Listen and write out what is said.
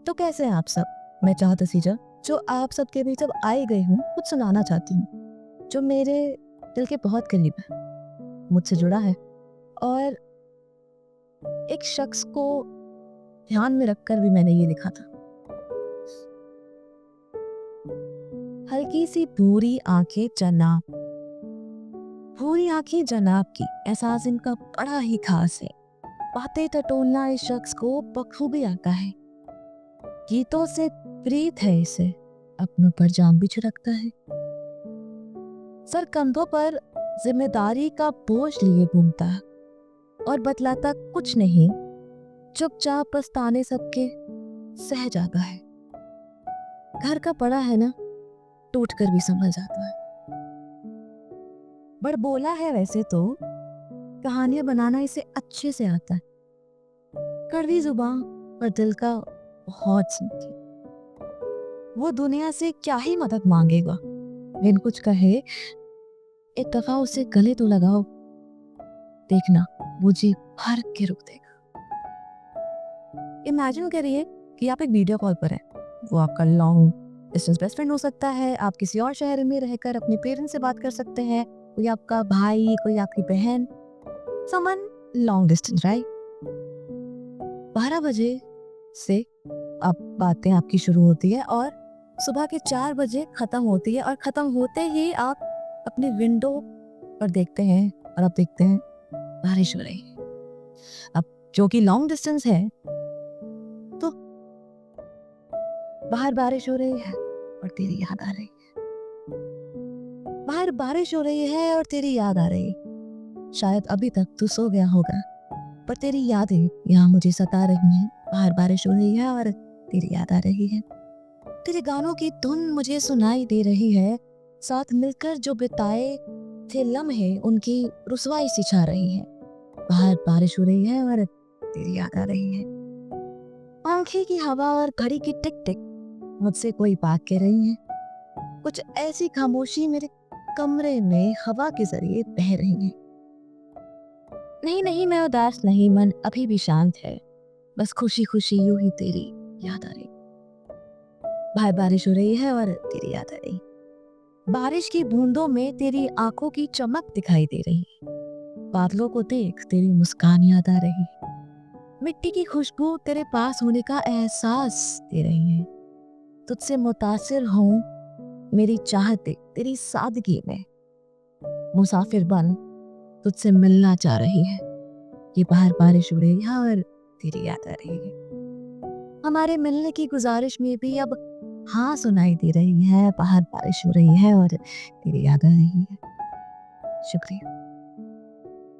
तो कैसे हैं आप सब? मैं चाहत हसीजा, जो आप सबके बीच अब आई गई हूँ, कुछ सुनाना चाहती हूँ, जो मेरे दिल के बहुत करीब है, मुझसे जुड़ा है और एक शख्स को ध्यान में रखकर भी मैंने ये लिखा था। हल्की सी भूरी आंखें जनाब, भूरी आंखें जनाब की एहसास इनका बड़ा ही खास है। बातें टटोलना इस शख्स को बखूबी आता है। गीतों से प्रीत है इसे, अपनों पर जान भी छिड़कता है। सर कंधों पर जिम्मेदारी का बोझ लिए घूमता है और बतलाता कुछ नहीं, चुपचाप बस ताने सबके सह जाता है। घर का पड़ा है ना, टूट कर भी संभल जाता है। बड़ बोला है वैसे तो, कहानियां बनाना इसे अच्छे से आता है। कड़वी जुबान पर दिल का बहुत सीखी। वो दुनिया से क्या ही मदद मांगेगा, बिन कुछ कहे एक दफा उसे गले तो लगाओ, देखना वो जी भर के रुक देगा। इमेजिन करिए कि आप एक वीडियो कॉल पर हैं। वो आपका लॉन्ग डिस्टेंस बेस्ट फ्रेंड हो सकता है, आप किसी और शहर में रहकर अपने पेरेंट्स से बात कर सकते हैं, कोई आपका भाई, कोई आपकी बहन, समन लॉन्ग डिस्टेंस, राइट। 12 बजे से आप बातें आपकी शुरू होती है और सुबह के 4 बजे खत्म होती है और खत्म होते ही आप अपने विंडो पर देखते हैं और आप देखते हैं बारिश हो रही है। अब जो कि लॉन्ग डिस्टेंस है तो बाहर बारिश हो रही है और तेरी याद आ रही है। बाहर बारिश हो रही है और तेरी याद आ रही है। शायद अभी तक तू सो गया होगा, पर तेरी यादें यहाँ मुझे सता रही हैं। बाहर बारिश हो रही है और तेरी याद आ रही है। तेरे गानों की धुन मुझे सुनाई दे रही है, साथ मिलकर जो बिताए थे लम्हे उनकी रुसवाई सी छा रही है। बाहर बारिश हो रही है और तेरी याद आ रही है। पंखे की हवा और घड़ी की टिक टिक मुझसे कोई बात कह रही है। कुछ ऐसी खामोशी मेरे कमरे में हवा के जरिए बह रही है। नहीं नहीं, मैं उदास नहीं, मन अभी भी शांत है, बस खुशी खुशी यूं ही तेरी याद आ रही। बाहर बारिश हो रही है और तेरी याद आ रही। बारिश की बूंदों में तेरी आंखों की चमक दिखाई दे रही। बादलों को देख तेरी मुस्कान याद आ रही। मिट्टी की खुशबू तेरे पास होने का एहसास दे रही है। तुझसे मुतासिर हूँ, मेरी चाहते तेरी सादगी में। मुसाफिर बन तुझसे मिलना चाह रही है। ये बाहर बारिश हो रही है और तेरी याद आ रही है। हमारे मिलने की गुजारिश में भी अब हाँ सुनाई दे रही है। बाहर बारिश हो रही है और तेरी याद आ रही है। शुक्रिया।